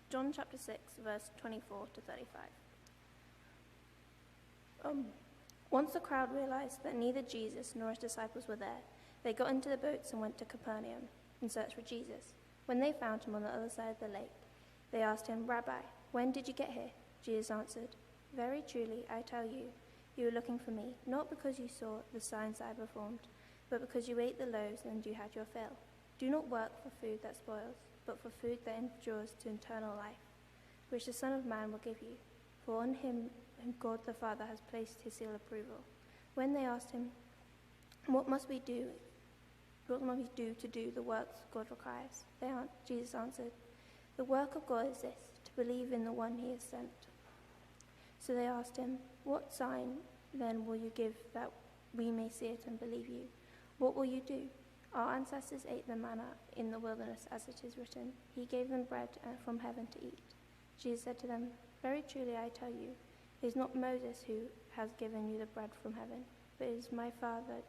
John chapter 6, verse 24 to 35. Once the crowd realized that neither Jesus nor his disciples were there, they got into the boats and went to Capernaum and searched for Jesus. When they found him on the other side of the lake, they asked him, "Rabbi, when did you get here?" Jesus answered, "Very truly, I tell you, you were looking for me, not because you saw the signs that I performed, but because you ate the loaves and you had your fill. Do not work for food that spoils, but for food that endures to eternal life, which the Son of Man will give you. For on him God the Father has placed his seal of approval." When they asked him, "What must we do to do the works God requires?" Jesus answered, "The work of God is this, to believe in the one he has sent." So they asked him, "What sign then will you give that we may see it and believe you? What will you do? Our ancestors ate the manna in the wilderness, as it is written, he gave them bread from heaven to eat." Jesus said to them, "Very truly I tell you, it is not Moses who has given you the bread from heaven, but it is my Father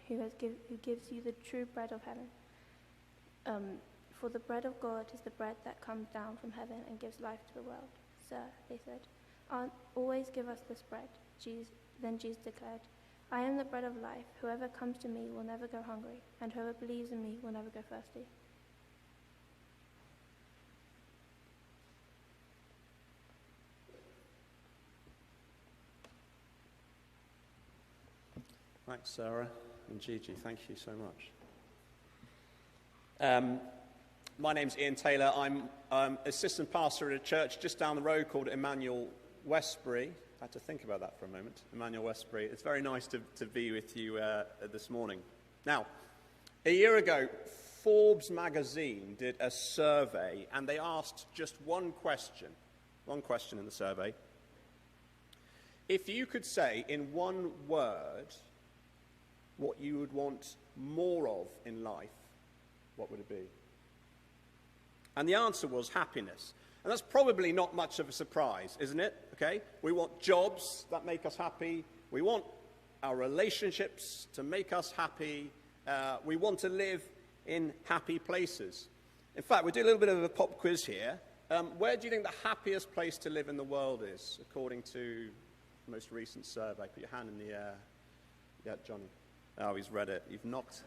who gives you the true bread of heaven. For the bread of God is the bread that comes down from heaven and gives life to the world." "Sir," they said, "always give us this bread." Then Jesus declared, "I am the bread of life. Whoever comes to me will never go hungry, and whoever believes in me will never go thirsty." Thanks, Sarah and Gigi. Thank you so much. My name's Ian Taylor. I'm assistant pastor at a church just down the road called Emmanuel Westbury. I had to think about that for a moment. Emmanuel Westbury. It's very nice to be with you this morning. Now, a year ago, Forbes magazine did a survey, and they asked just one question in the survey. If you could say in one word what you would want more of in life, what would it be? And the answer was happiness. And that's probably not much of a surprise, isn't it? Okay? We want jobs that make us happy. We want our relationships to make us happy. We want to live in happy places. In fact, we'll do a little bit of a pop quiz here. Where do you think the happiest place to live in the world is, according to the most recent survey? Put your hand in the air. Yeah, Johnny. Oh, he's read it. You've knocked.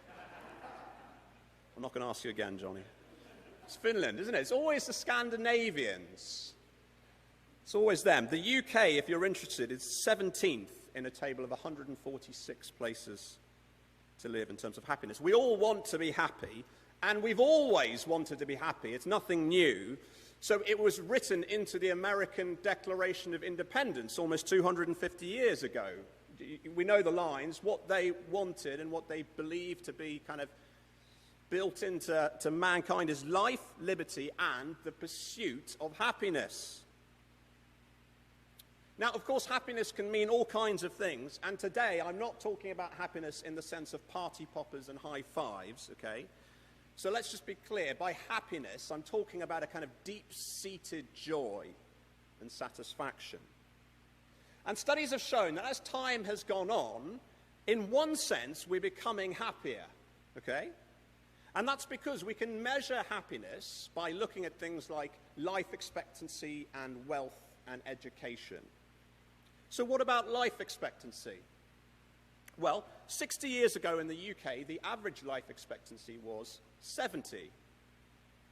I'm not going to ask you again, Johnny. It's Finland, isn't it? It's always the Scandinavians. It's always them. The UK, if you're interested, is 17th in a table of 146 places to live in terms of happiness. We all want to be happy, and we've always wanted to be happy. It's nothing new. So it was written into the American Declaration of Independence almost 250 years ago. We know the lines, what they wanted and what they believed to be kind of built into mankind is life, liberty, and the pursuit of happiness. Now, of course, happiness can mean all kinds of things, and today I'm not talking about happiness in the sense of party poppers and high fives, okay? So let's just be clear. By happiness, I'm talking about a kind of deep-seated joy and satisfaction. And studies have shown that as time has gone on, in one sense, we're becoming happier, okay? And that's because we can measure happiness by looking at things like life expectancy and wealth and education. So what about life expectancy? Well, 60 years ago in the UK, the average life expectancy was 70.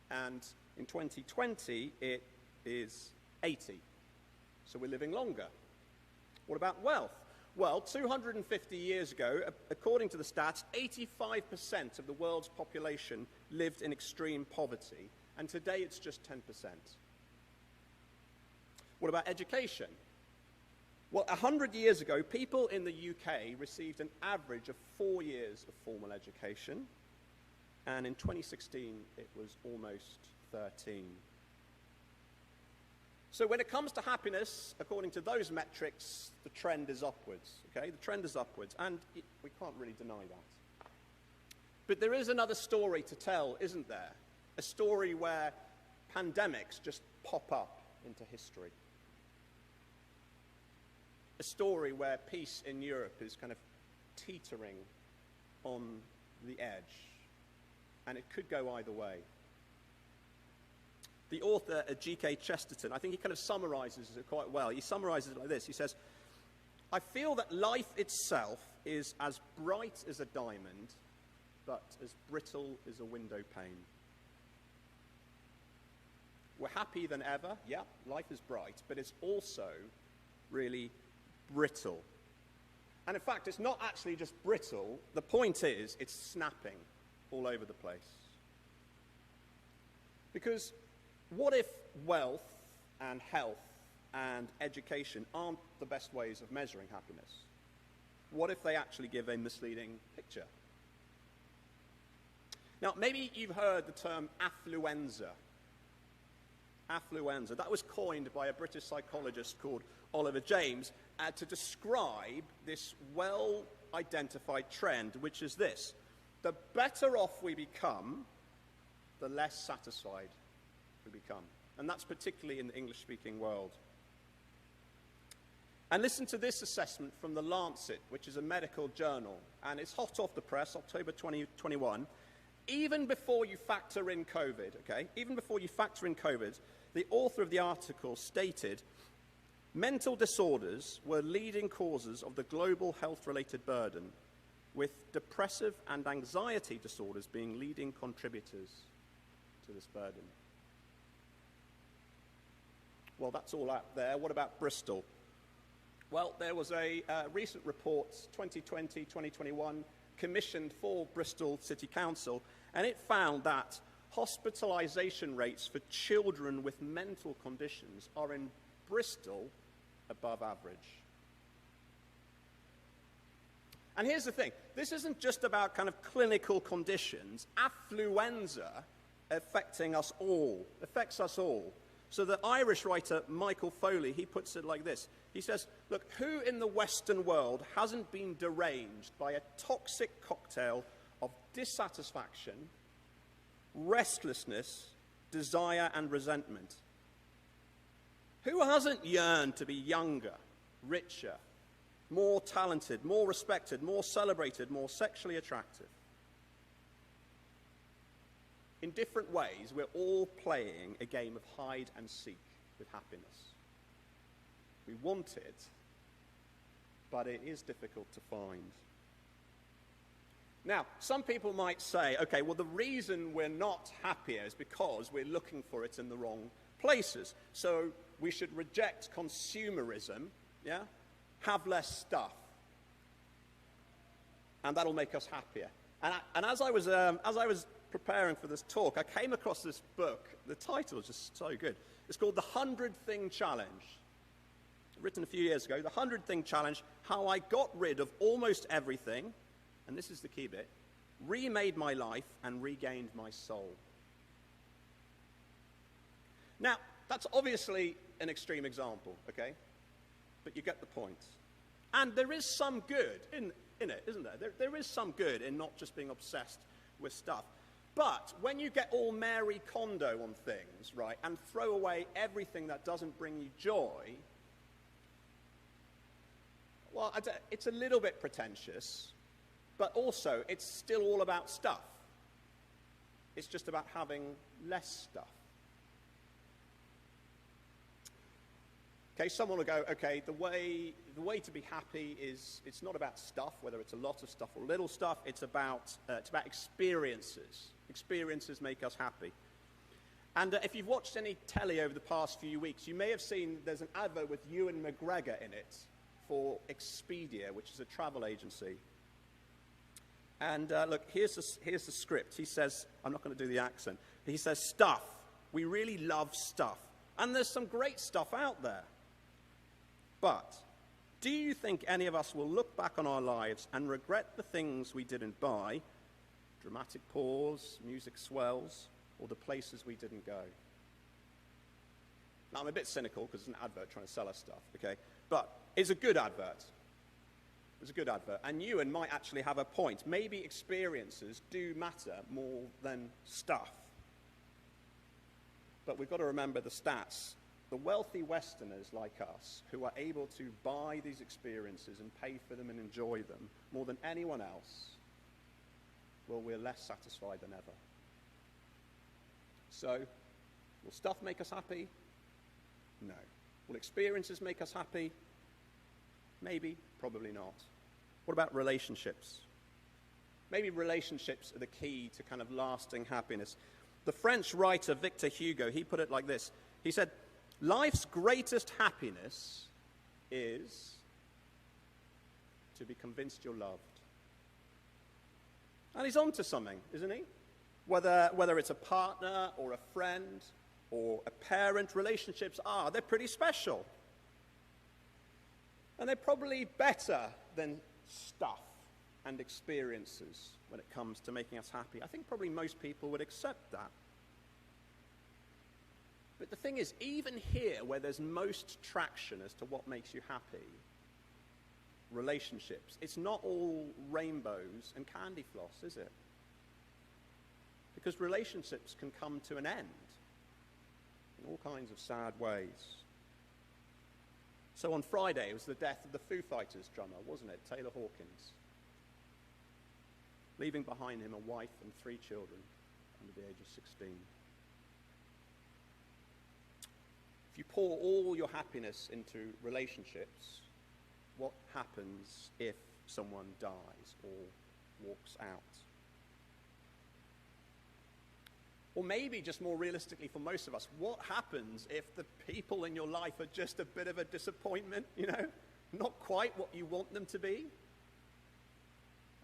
And in 2020, it is 80. So we're living longer. What about wealth? Well, 250 years ago, according to the stats, 85% of the world's population lived in extreme poverty, and today it's just 10%. What about education? Well, 100 years ago, people in the UK received an average of 4 years of formal education, and in 2016, it was almost 13. So when it comes to happiness, according to those metrics, the trend is upwards, okay? The trend is upwards, and we can't really deny that. But there is another story to tell, isn't there? A story where pandemics just pop up into history. A story where peace in Europe is kind of teetering on the edge, and it could go either way. The author, G.K. Chesterton, I think he kind of summarizes it quite well. He summarizes it like this. He says, I feel that life itself is as bright as a diamond, but as brittle as a window pane. We're happier than ever. Yeah, life is bright, but it's also really brittle. And in fact, it's not actually just brittle. The point is, it's snapping all over the place. Because what if wealth and health and education aren't the best ways of measuring happiness? What if they actually give a misleading picture? Now, maybe you've heard the term affluenza. Affluenza. That was coined by a British psychologist called Oliver James to describe this well-identified trend, which is this: the better off we become, the less satisfied we become. And that's particularly in the English-speaking world. And listen to this assessment from the Lancet, which is a medical journal, and it's hot off the press, October 2021. Even before you factor in COVID, okay? Even before you factor in COVID, the author of the article stated, mental disorders were leading causes of the global health-related burden, with depressive and anxiety disorders being leading contributors to this burden. Well, that's all out there. What about Bristol? Well, there was a recent report, 2020-2021, commissioned for Bristol City Council, and it found that hospitalisation rates for children with mental conditions are in Bristol above average. And here's the thing, this isn't just about kind of clinical conditions. Affluenza affects us all. So the Irish writer Michael Foley, he puts it like this. He says, look, who in the Western world hasn't been deranged by a toxic cocktail of dissatisfaction, restlessness, desire, and resentment? Who hasn't yearned to be younger, richer, more talented, more respected, more celebrated, more sexually attractive? In different ways, we're all playing a game of hide and seek with happiness. We want it, but it is difficult to find. Now, some people might say, okay, well, the reason we're not happier is because we're looking for it in the wrong places. So we should reject consumerism, yeah? Have less stuff, and that'll make us happier. And as I was preparing for this talk, I came across this book. The title is just so good. It's called The 100-Thing Challenge. Written a few years ago, The 100-Thing Challenge, How I Got Rid of Almost Everything, and this is the key bit, remade my life and regained my soul. Now, that's obviously an extreme example, okay? But you get the point. And there is some good in it, isn't there? There is some good in not just being obsessed with stuff. But when you get all Mary Kondo on things, right, and throw away everything that doesn't bring you joy, well, it's a little bit pretentious, but also it's still all about stuff. It's just about having less stuff. Okay, someone will go, okay, the way to be happy is, it's not about stuff, whether it's a lot of stuff or little stuff, it's about experiences. Experiences make us happy. And if you've watched any telly over the past few weeks, you may have seen there's an advert with Ewan McGregor in it for Expedia, which is a travel agency. And look, here's the script. He says, I'm not going to do the accent, he says, stuff. We really love stuff. And there's some great stuff out there. But do you think any of us will look back on our lives and regret the things we didn't buy, dramatic pause, music swells, or the places we didn't go? Now, I'm a bit cynical because it's an advert trying to sell us stuff, okay? But it's a good advert. It's a good advert. And Ewan might actually have a point. Maybe experiences do matter more than stuff. But we've got to remember the stats. The wealthy Westerners like us, who are able to buy these experiences and pay for them and enjoy them more than anyone else, well, we're less satisfied than ever. So Will stuff make us happy? No. Will experiences make us happy? Maybe, probably not. What about relationships? Maybe relationships are the key to kind of lasting happiness. The French writer Victor Hugo, he put it like this. He said, life's greatest happiness is to be convinced you're loved. And he's on to something, isn't he? Whether it's a partner or a friend or a parent, relationships they're pretty special. And they're probably better than stuff and experiences when it comes to making us happy. I think probably most people would accept that. But the thing is, even here where there's most traction as to what makes you happy, relationships, it's not all rainbows and candy floss, is it? Because relationships can come to an end in all kinds of sad ways. So on Friday, it was the death of the Foo Fighters drummer, wasn't it? Taylor Hawkins. Leaving behind him a wife and 3 children under the age of 16. If you pour all your happiness into relationships, what happens if someone dies or walks out? Or maybe just more realistically for most of us, what happens if the people in your life are just a bit of a disappointment, not quite what you want them to be?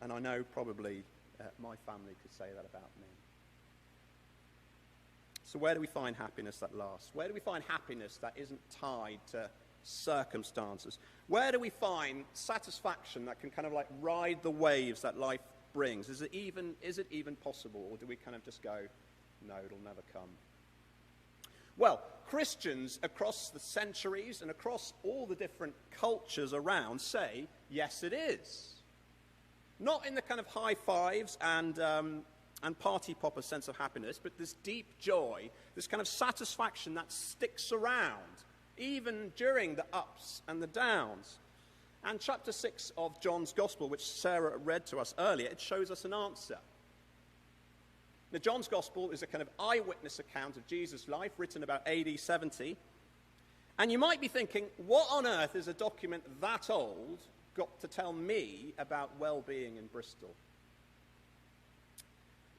And I know probably my family could say that about me. So where do we find happiness that lasts? Where do we find happiness that isn't tied to circumstances? Where do we find satisfaction that can kind of like ride the waves that life brings? Is it even possible? Or do we kind of just go, no, it'll never come? Well, Christians across the centuries and across all the different cultures around say, yes, it is. Not in the kind of high fives and party popper sense of happiness, but this deep joy, this kind of satisfaction that sticks around, even during the ups and the downs. And chapter 6 of John's Gospel, which Sarah read to us earlier, it shows us an answer. Now, John's Gospel is a kind of eyewitness account of Jesus' life, written about AD 70. And you might be thinking, what on earth is a document that old got to tell me about well-being in Bristol?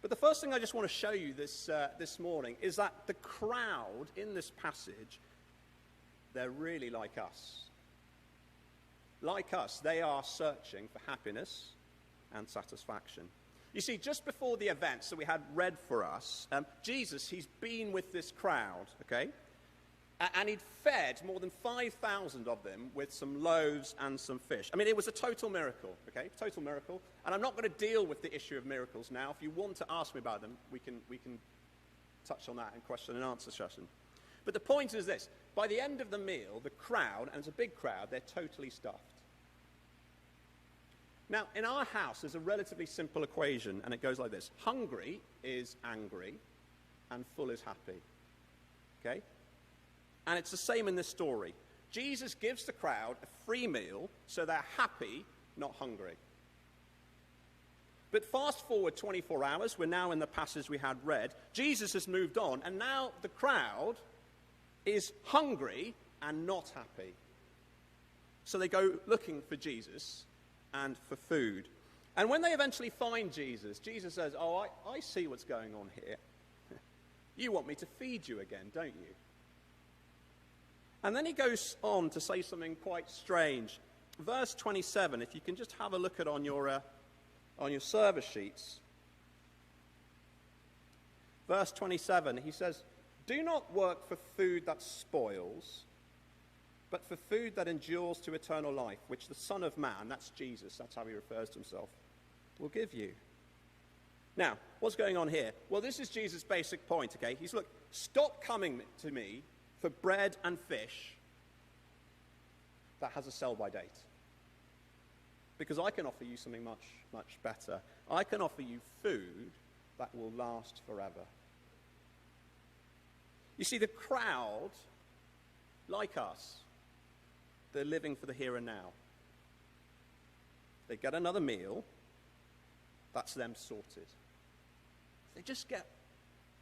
But the first thing I just want to show you this morning is that the crowd in this passage, they're really like us. Like us, they are searching for happiness and satisfaction. You see, just before the events that we had read for us, Jesus, he's been with this crowd, okay? And he'd fed more than 5,000 of them with some loaves and some fish. I mean, it was a total miracle, okay? Total miracle. And I'm not going to deal with the issue of miracles now. If you want to ask me about them, we can touch on that in question and answer session. But the point is this. By the end of the meal, the crowd, and it's a big crowd, they're totally stuffed. Now, in our house, there's a relatively simple equation, and it goes like this. Hungry is angry, and full is happy. Okay? And it's the same in this story. Jesus gives the crowd a free meal, so they're happy, not hungry. But fast forward 24 hours, we're now in the passage we had read. Jesus has moved on, and now the crowd is hungry and not happy. So they go looking for Jesus and for food. And when they eventually find Jesus, Jesus says, "Oh, I see what's going on here. You want me to feed you again, don't you?" And then he goes on to say something quite strange. Verse 27, if you can just have a look at on your service sheets. Verse 27, he says, "Do not work for food that spoils, but for food that endures to eternal life, which the Son of Man," that's Jesus, that's how he refers to himself, "will give you." Now, what's going on here? Well, this is Jesus' basic point, okay? He's, look, stop coming to me for bread and fish that has a sell-by date. Because I can offer you something much, much better. I can offer you food that will last forever. You see, the crowd, like us, they're living for the here and now. They get another meal, that's them sorted. If they just get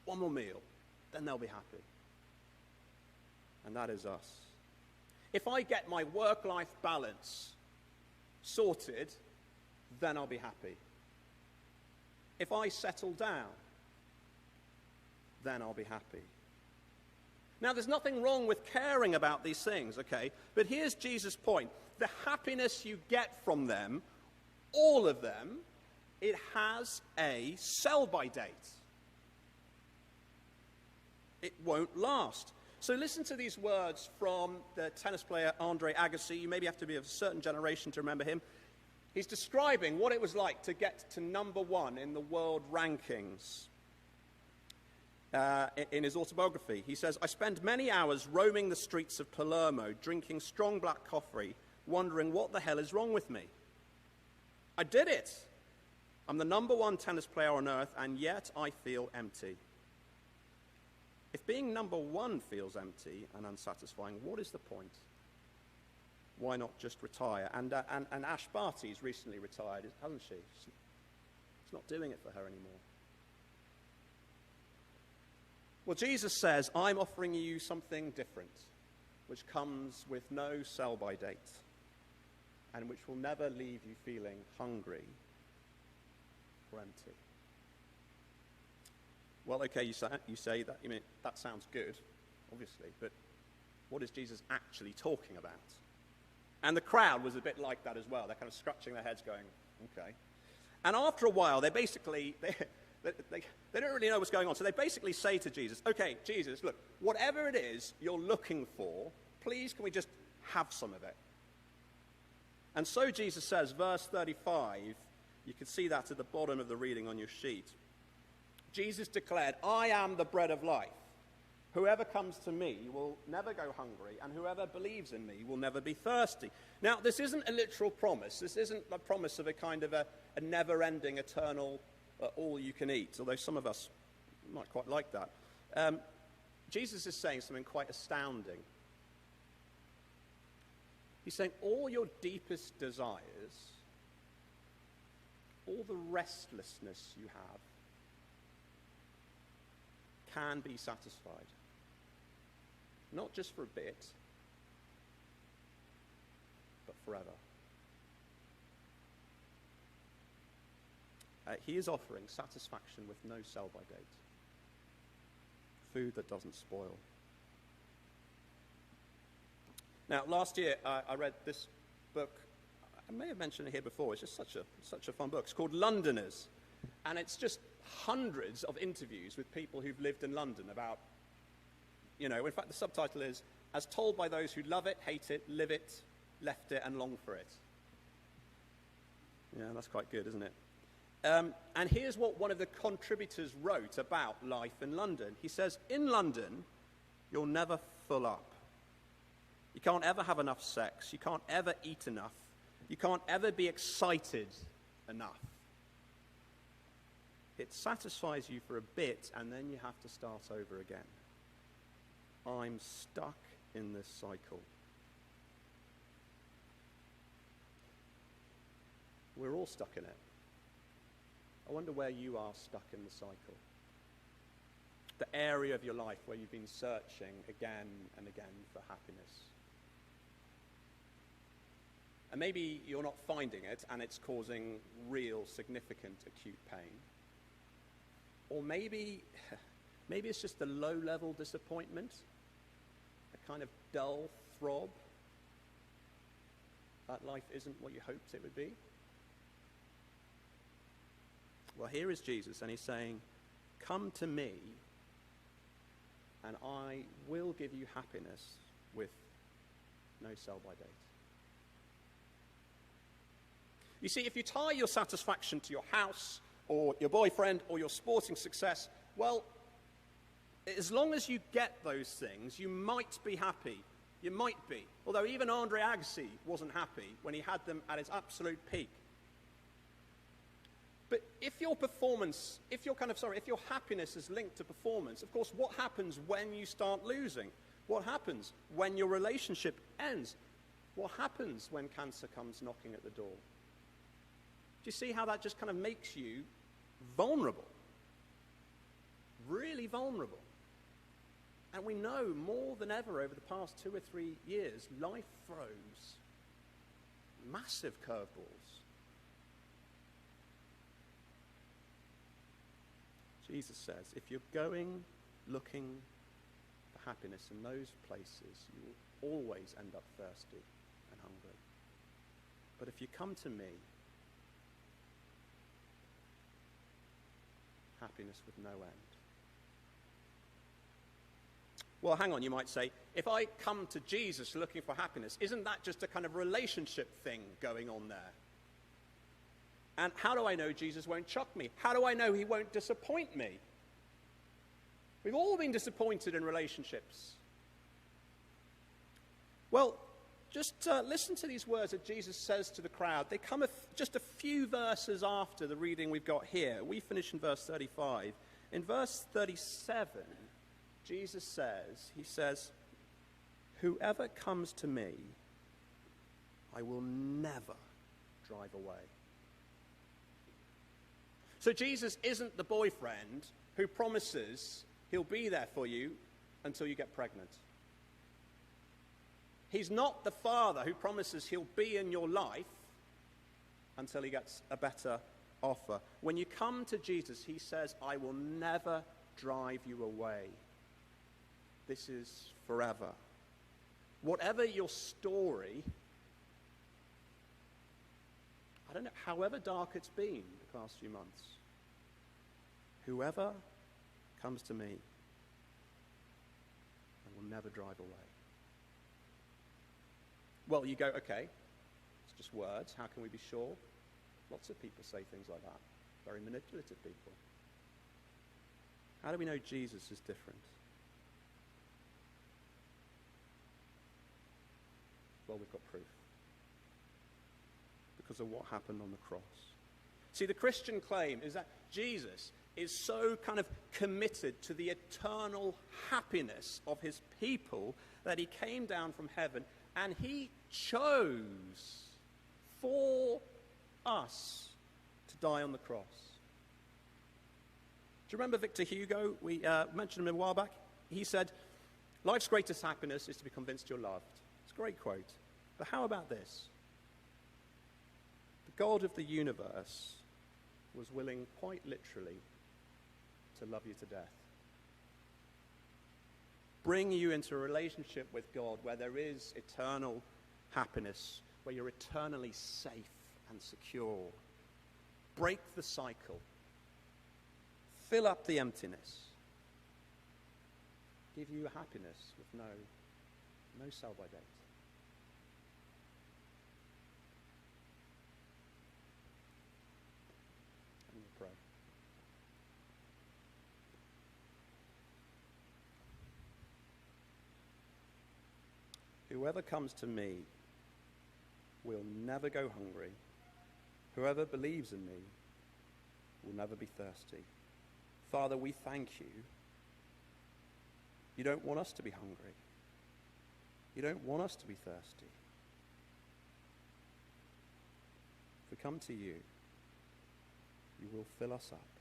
one more meal, then they'll be happy. And that is us. If I get my work-life balance sorted, then I'll be happy. If I settle down, then I'll be happy. Now, there's nothing wrong with caring about these things, okay? But here's Jesus' point. The happiness you get from them, all of them, it has a sell-by date. It won't last. So listen to these words from the tennis player Andre Agassi. You maybe have to be of a certain generation to remember him. He's describing what it was like to get to number one in the world rankings. In his autobiography, he says, "I spent many hours roaming the streets of Palermo, drinking strong black coffee, wondering what the hell is wrong with me. I did it. I'm the number one tennis player on earth, and yet I feel empty. If being number one feels empty and unsatisfying, what is the point? Why not just retire?" And Ash Barty's recently retired, hasn't she? She's not doing it for her anymore. Well, Jesus says, I'm offering you something different, which comes with no sell-by date, and which will never leave you feeling hungry or empty. Well, okay, you say that. I mean, that sounds good, obviously, but what is Jesus actually talking about? And the crowd was a bit like that as well. They're kind of scratching their heads going, okay. And after a while, they basically, they don't really know what's going on. So they basically say to Jesus, okay, Jesus, look, whatever it is you're looking for, please can we just have some of it? And so Jesus says, verse 35, you can see that at the bottom of the reading on your sheet. Jesus declared, I am the bread of life. Whoever comes to me will never go hungry, and whoever believes in me will never be thirsty. Now, this isn't a literal promise. This isn't a promise of a kind of a never-ending, eternal, all-you-can-eat, although some of us might quite like that. Jesus is saying something quite astounding. He's saying all your deepest desires, all the restlessness you have, can be satisfied. Not just for a bit, but forever. He is offering satisfaction with no sell-by date. Food that doesn't spoil. Now, last year I read this book. I may have mentioned it here before. It's just such a fun book. It's called Londoners. And it's just hundreds of interviews with people who've lived in London about, in fact, the subtitle is, As Told by Those Who Love It, Hate It, Live It, Left It, and Long for It. Yeah, that's quite good, isn't it? And here's what one of the contributors wrote about life in London. He says, in London, you'll never fill up. You can't ever have enough sex. You can't ever eat enough. You can't ever be excited enough. It satisfies you for a bit, and then you have to start over again. I'm stuck in this cycle. We're all stuck in it. I wonder where you are stuck in the cycle. The area of your life where you've been searching again and again for happiness. And maybe you're not finding it, and it's causing real, significant, acute pain. Or maybe it's just a low-level disappointment, a kind of dull throb that life isn't what you hoped it would be. Well, here is Jesus, and he's saying, come to me, and I will give you happiness with no sell-by date. You see, if you tie your satisfaction to your house, or your boyfriend, or your sporting success, well, as long as you get those things, you might be happy. You might be. Although even Andre Agassi wasn't happy when he had them at his absolute peak. But if your happiness is linked to performance, of course, what happens when you start losing? What happens when your relationship ends? What happens when cancer comes knocking at the door? Do you see how that just kind of makes you vulnerable? Really vulnerable. And we know more than ever over the past 2 or 3 years, life throws massive curveballs. Jesus says, if you're going looking for happiness in those places, you will always end up thirsty and hungry. But if you come to me, happiness with no end. Well, hang on, you might say, if I come to Jesus looking for happiness, isn't that just a kind of relationship thing going on there? And how do I know Jesus won't chuck me? How do I know he won't disappoint me? We've all been disappointed in relationships. Well, just listen to these words that Jesus says to the crowd. They come just a few verses after the reading we've got here. We finish in verse 35. In verse 37, Jesus says, whoever comes to me, I will never drive away. So Jesus isn't the boyfriend who promises he'll be there for you until you get pregnant. He's not the father who promises he'll be in your life until he gets a better offer. When you come to Jesus, he says, I will never drive you away. This is forever. Whatever your story, I don't know, however dark it's been the past few months, whoever comes to me, I will never drive away. Well, you go, okay, it's just words. How can we be sure? Lots of people say things like that. Very manipulative people. How do we know Jesus is different? Well, we've got proof. Because of what happened on the cross. See, the Christian claim is that Jesus is so kind of committed to the eternal happiness of his people that he came down from heaven and he chose for us to die on the cross. Do you remember Victor Hugo? We mentioned him a while back. He said, life's greatest happiness is to be convinced you're loved. It's a great quote. But how about this? The God of the universe was willing, quite literally, to love you to death. Bring you into a relationship with God where there is eternal happiness, where you're eternally safe and secure. Break the cycle. Fill up the emptiness. Give you a happiness with no sell-by date. And we'll pray. Whoever comes to me will never go hungry. Whoever believes in me will never be thirsty. Father, we thank you. You don't want us to be hungry. You don't want us to be thirsty. If we come to you, you will fill us up.